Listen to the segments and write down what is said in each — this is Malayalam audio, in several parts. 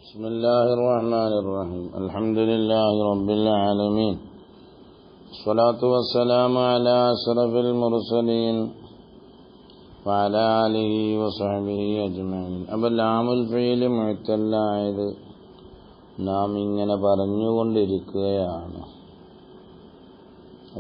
بسم الله الرحمن الرحيم الحمد لله رب العالمين الصلاة والسلام على أشرف المرسلين وعلى آله وصحبه أجمعين أبلام الفيل മുഅത്തല്ലായത് നാം ഇങ്ങനെ പറഞ്ഞുകൊണ്ടിരിക്കുകയാണ്.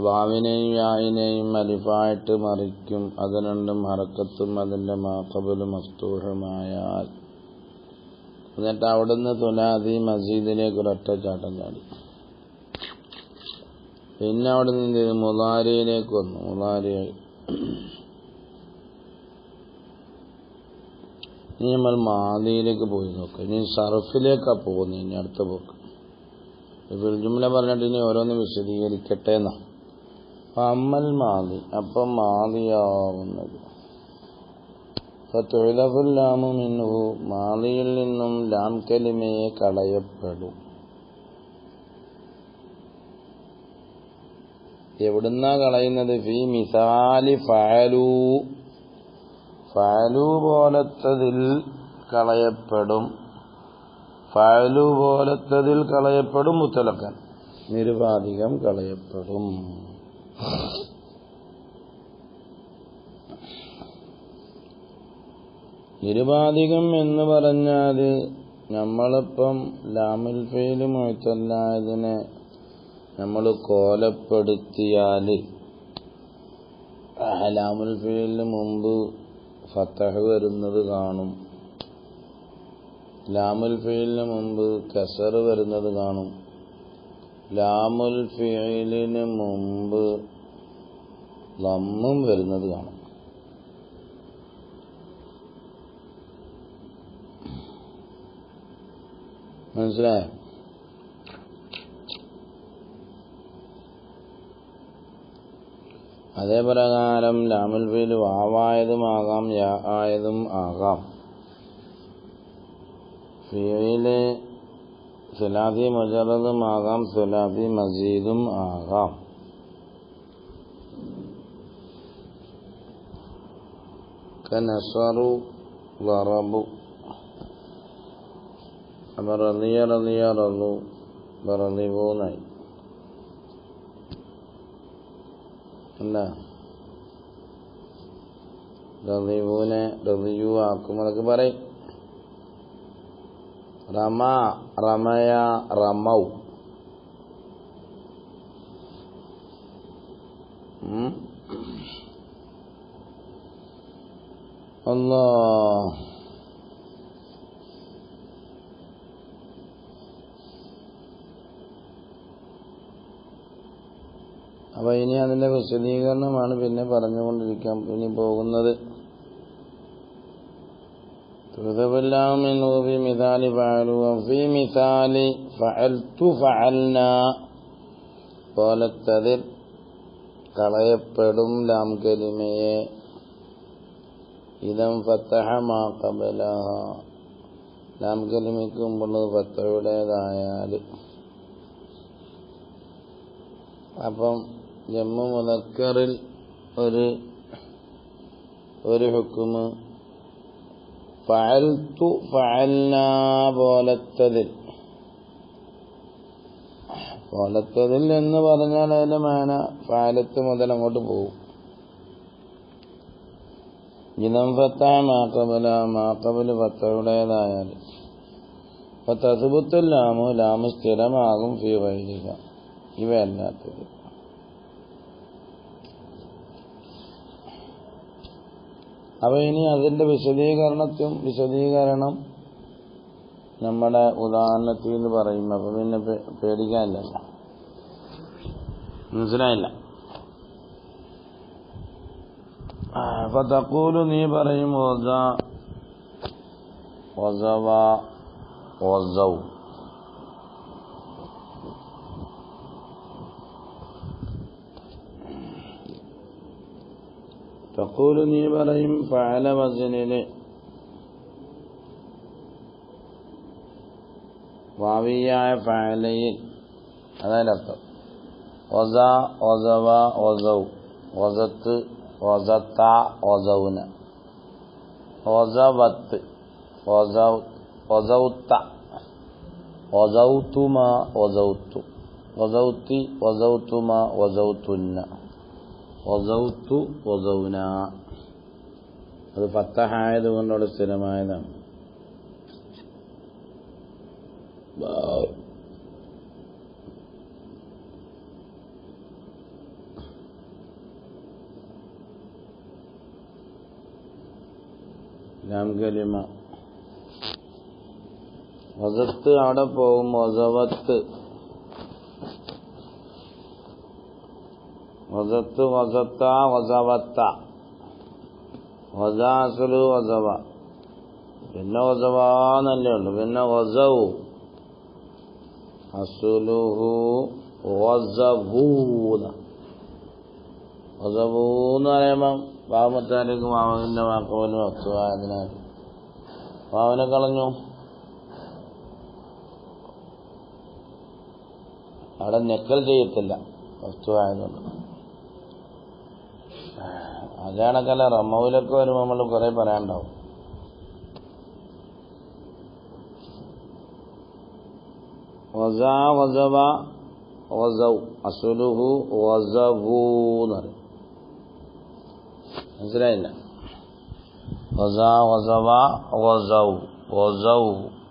വാവിനെയും യായിനെയും അലിഫായിട്ട് മറിക്കും. അത് രണ്ടും ഹറക്കത്തും അതിൻ്റെ മാഖബലും മഫ്തൂഹുമായാൽ എന്നിട്ട് അവിടുന്ന് തുലാദി മസീദിലേക്ക് ഒരൊറ്റ ചാട്ടം ചാടി. പിന്നെ അവിടെ നിന്ന് എന്ത് ചെയ്തു? മുളാരിയിലേക്ക് വന്നു. മുളാരിയായി ഇനി നമ്മൾ മാദിയിലേക്ക് പോയി നോക്കാം. ഇനി സർഫിലേക്കാണ് പോകുന്നത്. ഇനി അടുത്ത പോക്ക് ജുംല പറഞ്ഞിട്ട് ഇനി ഓരോന്ന് വിശദീകരിക്കട്ടെ എന്നാ. അമ്മൽ മാദി, അപ്പം മാദിയാവുന്നത് ഫതുഇലഫുല്ലാമു മിൻഹു, മാദിയിൽ നിന്നും ലാം കലിമയെ കളയപ്പെടും. എവിടുന്നാ കളയുന്നത്? ഫീ മിസാലി ഫഅലു, ഫഅലു പോലത്തതിൽ കളയപ്പെടും. ഫഅലു പോലത്തതിൽ കളയപ്പെടും. മുത്തലഖൻ നിരുപാധികം കളയപ്പെടും. നിരുപാധികം എന്ന് പറഞ്ഞാൽ നമ്മളിപ്പം ലാമുൽ ഫീൽ മുഅത്തല്ലായതിനെ നമ്മൾ കോലപ്പെടുത്തിയാൽ ലാമുൽ ഫീലിന് മുമ്പ് ഫതഹ് വരുന്നത് കാണും, ലാമുൽ ഫീലിന് മുമ്പ് കസർ വരുന്നത് കാണും, ലാമുൽ ഫീലിന് മുമ്പ് ലമ്മും വരുന്നത് കാണും. മനസ്സിലായോ? അതേ പ്രകാരം ലാമുൽ ഫീൽ വാവായതുമാകാം യാ ആയതും ആകാം. ഫീല് സുലാസി മുജറദും ആകാം, സുലാസി മസീദും ആകാം. കനസറു വറബു, അപ്പൊ റളിയ റളിയ റളു റളിബൂന്നായി അല്ല, റളിബൂനെ റളിയു ആക്കും. അതൊക്കെ പറയും. റമ റമയ റമൗ. അല്ലാഹ്, അപ്പൊ ഇനി അതിന്റെ വിശദീകരണമാണ് പിന്നെ പറഞ്ഞുകൊണ്ടിരിക്കാൻ ഇനി പോകുന്നത്. പോലത്തതിൽ കളയപ്പെടും ലാം കലിമയെ. ഇദം ഫതഹ മാ ഖബലഹ, ലാം കലിമയ്ക്ക് മുമ്പുള്ളത് ഫതഹുടേതായാൽ. അപ്പം ജമ്മു മുദക്കറിൽ ഒരു ഹുക്കുമ് ഫഅൽതു ഫഅൽനാ പോലത്തതിൽ എന്ന് പറഞ്ഞാൽ അതിന്റെ മാന ഫഅലത്ത് മുതൽ അങ്ങോട്ട് പോകും. ഇദം ഫതഹ മാ ഖബല, മാ ഖബല ഫതഹുടേതായാൽ ഫതസ്ബുത്തുൽ ലാമു, ലാമു സ്ഥിരമാകും. ഫീ ഗൈരിഹ, ഇവയല്ലാത്തത്. അപ്പൊ ഇനി അതിന്റെ വിശദീകരണം നമ്മുടെ ഉദാഹരണത്തിൽ നിന്ന് പറയും. അപ്പൊ പിന്നെ പേടിക്കാനില്ലല്ലോ. മനസ്സിലായില്ല? അപ്പൊ തഖൂലു, നീ പറയും വസവ തഖൂലു, നീ പറയും ഫഅല വസനില് വാവിയായ ഫഅലയിൽ, അതായത് അർത്ഥം വസ വസവ വസൗ, വസത്ത് വസത്ത വസൗന, വസവത്ത് വസൗത്ത വസൗതുമ വസൗതു വസൗതി വസൗതുമ വസൗതുന്ന വസൗതു വസൗന. അത് ഫത്തഹായത് കൊണ്ടവിടെ സ്ഥിരമായതാണ്. ലാം കലിമ വസത്ത് അവിടെ പോകും. വസവത്ത് വസത്ത് വസത്ത വസവത്ത വസാസുലു വസവ. പിന്നെ വസവാന്നല്ലേ ഉള്ളു. പിന്നെ വസൗ അസുലുഹു വസവൂന. വസവൂന്ന് പറയുമ്പം വാമത്താലേക്ക് വാമന്റെ വാക്കോല് വസ്തുവായതിനാൽ വാമനെ കളഞ്ഞു. അവിടെ നെക്കൽ ചെയ്യത്തില്ല വസ്തുവായതുകൊണ്ട്. അതാണക്കല്ല റമ്മവിലൊക്കെ വരുമ്പോൾ നമ്മൾ കുറെ പറയാനുണ്ടാവും. വസാ വസവ വസൗ അസുലുഹു വസവൂന്ന് പറയും. മനസ്സിലായില്ല? വസാ വസവ വസൗ വസൗ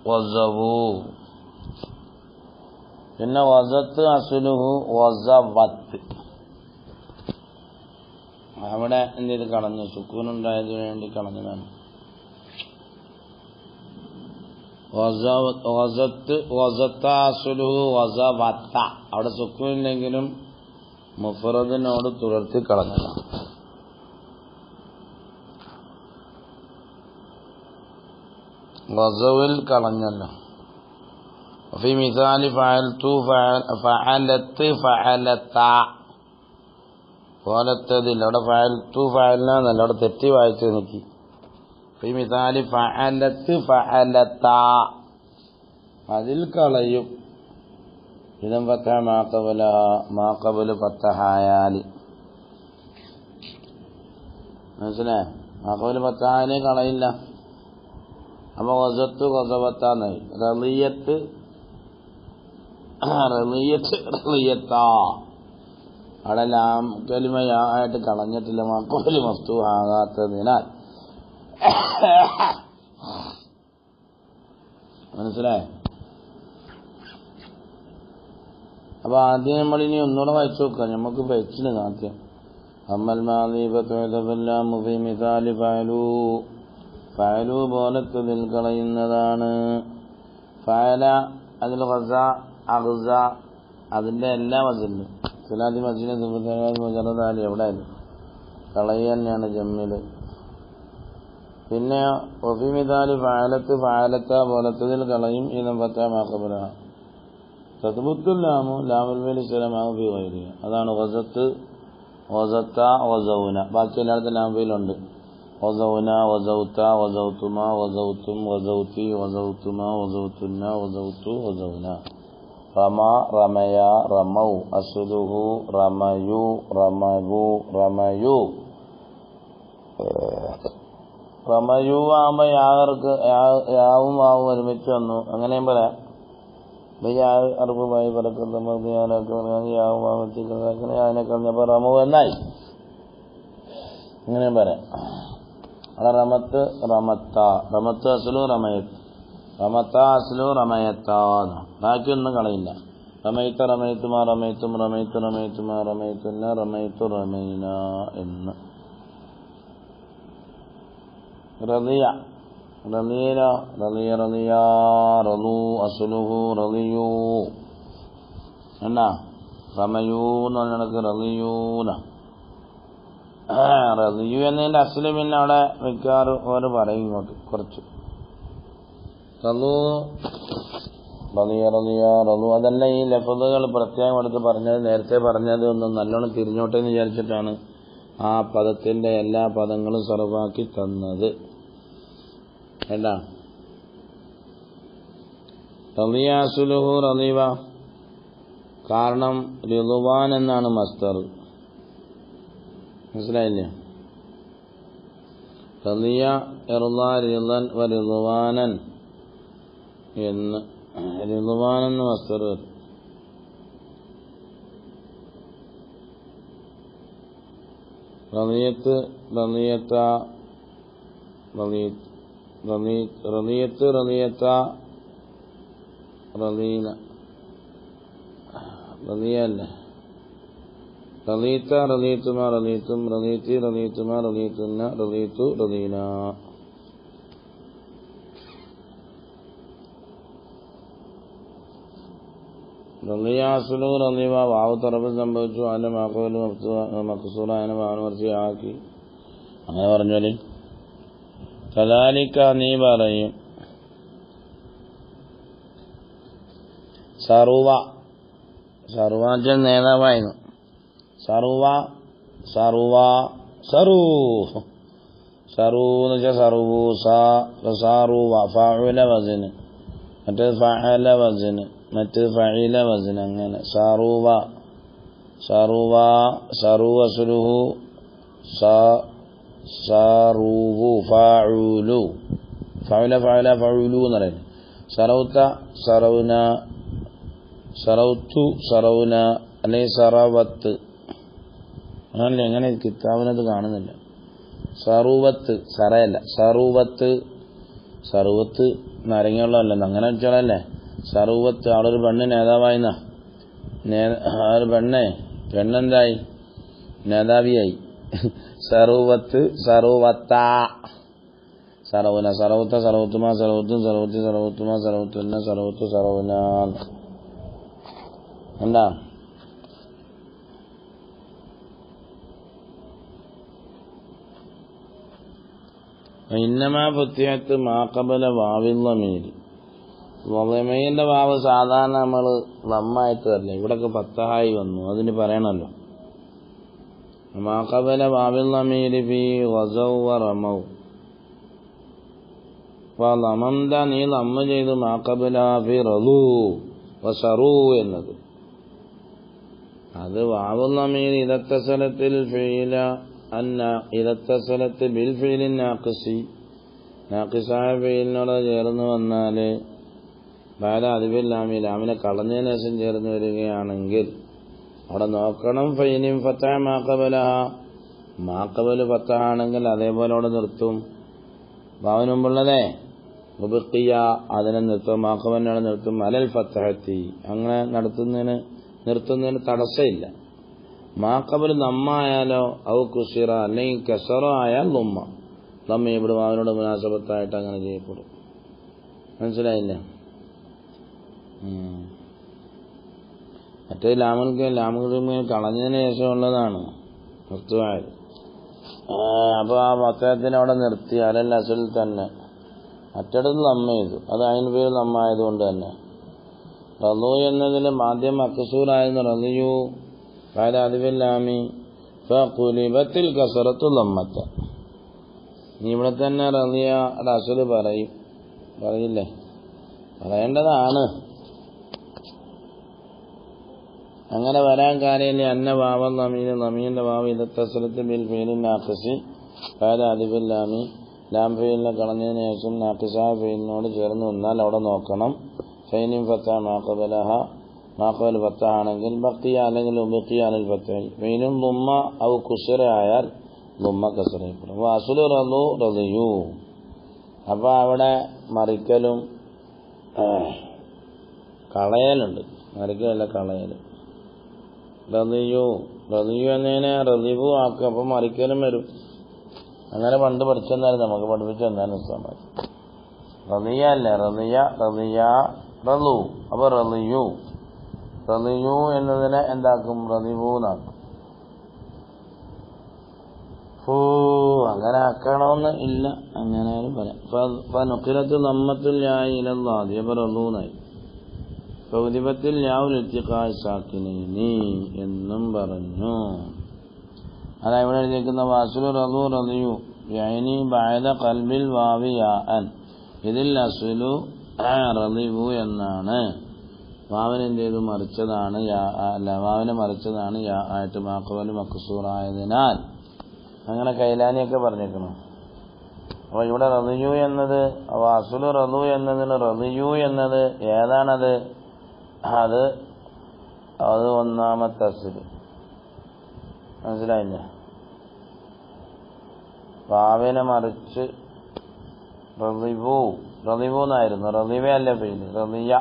വസവു. പിന്നെ വസത്ത് അസുലുഹു വസവത്ത്. അവിടെ എന്ത് ചെയ്ത് കളഞ്ഞു? സുക്കൂനുണ്ടായതിനു വേണ്ടി കളഞ്ഞതാണ്. വസത്ത് വസത്ത അസുലുഹു വസവത്ത. അവിടെ സുക്കൂനില്ലെങ്കിലും മുഫ്റദിനോട് തുടർത്തി കളഞ്ഞതാണ്. വസവിൽ കളഞ്ഞല്ലോ. ഫി മിസാലി ഫഅൽതു ഫഅലത്ത് ഫഅലത പോലത്തതില്ല. അവിടെ ഫഅൽതു ഫഅൽനാന്നല്ല, അവിടെ തെറ്റി വായിച്ചു എനിക്ക്. ഫി മിസാലി ഫഅലത്ത് ഫഅലത അതിൽ കളയും. ഇദം ഫതഹ മാ ഖബല ഫതഹായാലി. മനസ്സിലായോ? മാ ഖബല ഫതഹായാലി കളയില്ല. അപ്പൊ വസത്ത് വസവത്താന്നായി. റളിയത്ത് റളിയത്ത് റളിയത്താ. അവിടെ ലാം കലിമയായിട്ട് കളഞ്ഞിട്ടില്ല. മഖബൂല് മഫ്തൂഹ് ആകാത്തതിനാൽ. മനസ്സിലായോ? അപ്പൊ ആദ്യം നമ്മളിനി ഒന്നുകൂടെ വായിച്ചു നോക്കാം. നമുക്ക് വെച്ചിന് ആദ്യം. അമ്മൽ മാദി ഫതുഅദബല്ലാമു ഫീ മിസാലി ഫഅലൂ. ഫഅലു പോലത്തതിൽ കളയുന്നതാണ്. ഫഅല അതിൽ ഖസ അഖ്സ അതിന്റെ എല്ലാ വസലും സുലാദി മസ്ജിദ് സുബ്ഹാനല്ലാഹി മുജറദാലി എവിടെയായാലും കളയ തന്നെയാണ് ജമ്മില്. പിന്നെ വഫി മിസാലി ഫഅലത്ത് ഫഅലത്ത പോലത്തതിൽ കളയും. ഇദം ഫതഹ മാ ഖബലഹ തത്ബുത്തുൽ ലാമു ലാമുൽ ഫിൽ സലമാഉ ഫി ഗൈരിഹ. അതാണ് വസത്ത് വസത്ത വസൗന. ബാക്കി എല്ലായിടത്തും ലാം ഫിലുണ്ട്. വസൗന വസൗത വസൗതുമ വസൗതും വസൗതി വസൗതുമ വസൗതുന്ന വസൗതു വസൗന. റമ റമയ റമൗ അസ്ലുഹു റമയു റമവു റമയു. റമയു ആകുമ്പോ യാവും വാവും ഒരുമിച്ച് വന്നു. അങ്ങനെയും പറയാം. അറുപതായി പറക്കുന്നത് യാവും വാവും അതിനെ കളഞ്ഞപ്പോ റമു എന്നായി. അങ്ങനെയും പറയാം. അവിടെ റമത്ത് റമത്ത റമത്ത് അസ്ലു റമയത്ത് റമത്ത അസ്ലു റമയത്താന്ന്. ബാക്കിയൊന്നും കളയില്ല. റമയത്ത റമയത്തുമാ റമയത്തും റമയത്ത് റമയത്തുമാ റമയത്തുന്ന റമയത്തു റമൈന എന്ന്. റളിയ റളിയ റളിയ റളിയ റളു അസ്ലുഹു റളിയു എന്നാ റമയൂ എന്ന് പറഞ്ഞ റളിയൂന. റളിയു എന്നതിന്റെ അസ്ല് പിന്നെ അവിടെ മിക്കവാറും ഓര് പറയും ഇങ്ങോട്ട് കുറച്ച്. റളു റളിയ റളിയ റളു. അതല്ല ഈ ലഫ്ളുകൾ പ്രത്യേകം എടുത്ത് പറഞ്ഞത് നേരത്തെ പറഞ്ഞത് ഒന്നും നല്ലോണം തിരിഞ്ഞോട്ടെ എന്ന് വിചാരിച്ചിട്ടാണ് ആ പദത്തിന്റെ എല്ലാ പദങ്ങളും സർവാക്കി തന്നത്. എന്താ റളിയ അസ്ലുഹു റളിവ. കാരണം റിളുവാൻ എന്നാണ് മസ്ദർ. മനസ്സിലായില്ലേ? റളിയ ഇർളാ റിളൻ വ റിളുവാനൻ എന്ന് റിദ്വാനെന്ന് മസ്ദർ വരും. റളിയത്ത് റളിയത്ത റളിയത്ത് റളിയത്ത റളീന റളിയല്ലേ റളീത്ത റളീത്തുമാ റളീത്തും റളീത്തി റളീത്തുമാ റളീത്തുന്ന റളീത്തു റളീന. റളിയാസുലു റളിവ വാവ് തറബ് സംഭവിച്ചു. അതിന്റെ മാക്കോല് മക്സൂറ അതിനെ വാവന് മറിച്ചാക്കി. അങ്ങനെ പറഞ്ഞാല് കദാലിക നീ പറയും സറുവ സർവാഞ്ചൽ നേതാവായിരുന്നു. സറുവ സറുവ സറൂ സറൂ എന്ന് വെച്ചാൽ സറുവു സാറുവ ഫഅല വസന് മറ്റേത് ഫഅല വസന് മറ്റേത് ഫഈല വസന് അങ്ങനെ സറുവ സറുവ സറു അസ്ലുഹു സറൂവു ഫഅലു ഫഅല ഫഅല ഫഅലു എന്ന് പറയുന്നത്. സറൗത സറൗന സറൗത്തു സറൗന അല്ലെങ്കിൽ സറവത്ത് അങ്ങനല്ലേ. എങ്ങനെ കിതാബിനത് കാണുന്നില്ല. സറുവത്ത് സറയല്ല സറുവത്ത് സറുവത്ത് നാരങ്ങയുള്ളതല്ല അങ്ങനെ വെച്ചാലല്ലേ. സറുവത്ത് ആളൊരു പെണ്ണ് നേതാവായിന്ന ഒരു പെണ്ണെന്തായി നേതാവിയായി. സറുവത്ത് സറുവത്ത സറവുന സറവുത്ത സറവുത്തുമാ സറവുത്തും സറവുത്തി സറവുത്തുമാ സറവുത്തുന്ന സറവുത്തു സറവുന എന്താ. ഇന്നമാ ഫുത്തിഹത്ത് മാഖബല വാവിൽ ളമീരി ളമീറിന്റെ വാവ് സാധാരണ നമ്മൾ ലമ്മായിട്ട് വരില്ല. ഇവിടൊക്കെ ഫത്തഹായി വന്നു. അതിന് പറയണല്ലോ മാഖബല വാവിൽ ളമീരി ഫീ ഗസൗ വ റമൗ ലമംത നീ ലമ്മ ചെയ്ത് മാഖബല ഫി റളൂ വസറൂ എന്നത്. അത് വാവുൽ ളമീർ ഇദത്തസലത്തിൽ ഫീല ഇദത്തസലത്ത് ബിൽ ഫീലിൻ നാഖിസി നാഖിസായ ഫീലിനോട് ചേർന്ന് വന്നാല് ബാല അദിബിൽ ലാമി ലാമിനെ കളഞ്ഞതിന് ശേഷം ചേർന്ന് വരികയാണെങ്കിൽ അവിടെ നോക്കണം. ഫൈനിൻ ഫത്തഹ മാഖബലഹ മാഖബല് ഫത്തഹാണെങ്കിൽ അതേപോലെ അവിടെ നിർത്തും. വാവിന് മുമ്പുള്ളതേ ഉബഖിയ അതിനെ നിർത്തും. മാഖബലിനെ നിർത്തും. അലൽ ഫത്തഹത്തി അങ്ങനെ നിർത്തുന്നതിന് തടസ്സമില്ല. മാഖബൽ നമ്മായാലോ ഔ കുസിറ അല്ലെങ്കിൽ കസറോ ആയാൽ ലുമ്മ നമ്മ ഇവിടെ വാവിനോട് മുനാസബത്തായിട്ട് അങ്ങനെ ചെയ്യപ്പെടും. മനസ്സിലായില്ല. മറ്റേ ലാമുൽ കളഞ്ഞതിന് ശേഷമുള്ളതാണ് മർത്തുവായത്. അപ്പൊ ആ മത്തത്തിന് അവിടെ നിർത്തി അലൽ അസൽ തന്നെ മറ്റടുത്ത് നമ്മ ചെയ്തു. അത് അതിന് പേര് നമ്മായതുകൊണ്ട് തന്നെ റളു എന്നതിൽ മാധ്യം മക്സൂറായിരുന്നു. റളിയു بعد عذب اللام فقلبت الكسرة ضمة. നീ ഇവിടെ തന്നെ റളിയ അസല് പറയില്ലേ പറയേണ്ടതാണ്. അങ്ങനെ വരാൻ കാര്യമില്ല. അന്ന വാവൽ ളമീൻ ളമീന്റെ വാവ് ഇദത്തസലത്ത് ബിൽ ഫീലിൻ നാഖിസി بعد عذب اللام ലാം ഫീലിനെ കളഞ്ഞതിന് ശേഷം നാഖിസായ ഫീലിനോട് ചേർന്ന് വന്നാൽ അവിടെ നോക്കണം. ഫൈനിൻ ഫത്തഹ മാഖബലഹ മാഖബൽ ഫത്തഹ ആണെങ്കിൽ ബഖിയ അല്ലെങ്കിൽ ഉബഖിയ അലൽ ഫത്തഹി. ഫൈനും ളുമ്മ ഔ കുസ്റ ആയാൽ ളുമ്മ കസ്റയപ്പെടും. വഅസ്ലു റളു റളിയു. അപ്പോൾ അവിടെ മറിക്കലും കളയലുണ്ട്. മറിക്കലല്ല കളയൽ. റളിയു എന്നതിനെ റളിവു ആക്കുക. അപ്പം മറിക്കലും വരും. അങ്ങനെ പണ്ട് പഠിച്ചെന്നാലും നമുക്ക് പഠിപ്പിച്ചു തന്നാലും ഉസ്താദ്. റളിയ അല്ലേ റളിയ റളു. അപ്പോൾ റളിയു എന്നതിനെ എന്താക്കും റളിവൂന്നാക്കും. അങ്ങനെ ആക്കണമെന്ന് ഇല്ല. അങ്ങനെയാലും പറയാം. നുഖിലത്ത് നമ്മത്തുൽ യാഇ ഇലൽ ളാദി അപ്പോൾ റളൂനായി. ഫൗദിബത്തിൽ യാഉൽ ഇൽതിഖാഇ സാക്കിനൈനി എന്നും പറഞ്ഞു. അതാ ഇവിടെ എഴുതിയിരിക്കുന്ന വാസുലു റളു റളിയു യഅനി ബഅദ ഖൽബിൽ വാവി യാഅൻ. ഇതിൽ അസ്ലു റളിവു എന്നാണ്. വാവിനെ എന്ത് ചെയ്തു മറിച്ചതാണ് വാവിനെ മറിച്ചതാണ് യാ ആയിട്ട് മാഖബൽ മക്സൂറായതിനാൽ. അങ്ങനെ കൈലാനിയൊക്കെ പറഞ്ഞേക്കണം. അപ്പോൾ ഇവിടെ റളിയു എന്നത് അസുലു റളു എന്നതിന് റളിയു എന്നത് ഏതാണത്? അത് ഒന്നാമത്തെ അസുല്. മനസ്സിലായില്ലേ? വാവിനെ മറിച്ച് റളിവു എന്നായിരുന്നു. റളിവേ അല്ല പേര്, റളിയ.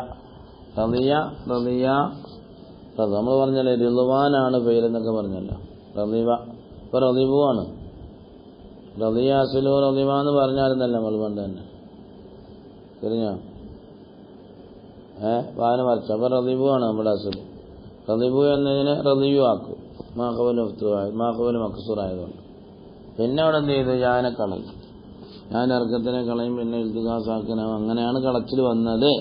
നമ്മൾ പറഞ്ഞല്ലേ റിളുവാനാണ് പേരെന്നൊക്കെ പറഞ്ഞല്ലോ. റളിവ ഇപ്പൊ റളിവു ആണ്. റളിയ അസുലു റളിവ എന്ന് പറഞ്ഞായിരുന്നല്ലോ നമ്മൾ പണ്ട് തന്നെ. ശരിയാ? വാവിനെ മറിച്ച് അപ്പൊ റളിവു ആണ് നമ്മുടെ അസുല്. റളിവു എന്നതിനെ റളിയു ആക്കും, മാഖബുൽ മക്സൂർ ആയതുകൊണ്ട്. പിന്നെ അവിടെ എന്ത് ചെയ്തു? ഞാനെ കളയും, ഞാൻ അർക്കത്തിനെ കളയും, പിന്നെ ഇൽത്തിഖാസാക്കണം. അങ്ങനെയാണ് കളച്ചിൽ വന്നത്.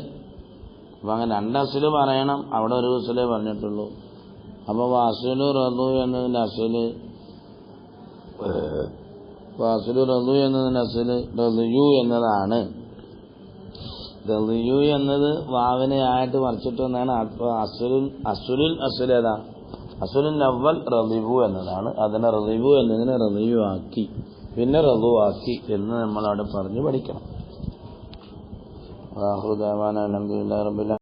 അപ്പൊ അങ്ങനെ രണ്ടസുല് പറയണം, അവിടെ ഒരു അസുലേ പറഞ്ഞിട്ടുള്ളൂ. അപ്പൊ അസുലു റളു എന്നതിന്റെ അസുല് റളിയു എന്നതാണ്. റളിയു എന്നത് വാവിനെ ആയിട്ട് മറിച്ചിട്ട് വന്നാണ്. അസുലേതാ? അസുലുൽ അവൽ റളിവു എന്നതാണ്. അതിനെ റളിവു എന്നതിനെ റളിയു ആക്കി, പിന്നെ റളു ആക്കി എന്ന് നമ്മളവിടെ പറഞ്ഞ് പഠിക്കണം. ആഖിറു ദഅവാനാ അൽഹംദുലില്ലാഹി റബ്ബിൽ ആലമീൻ.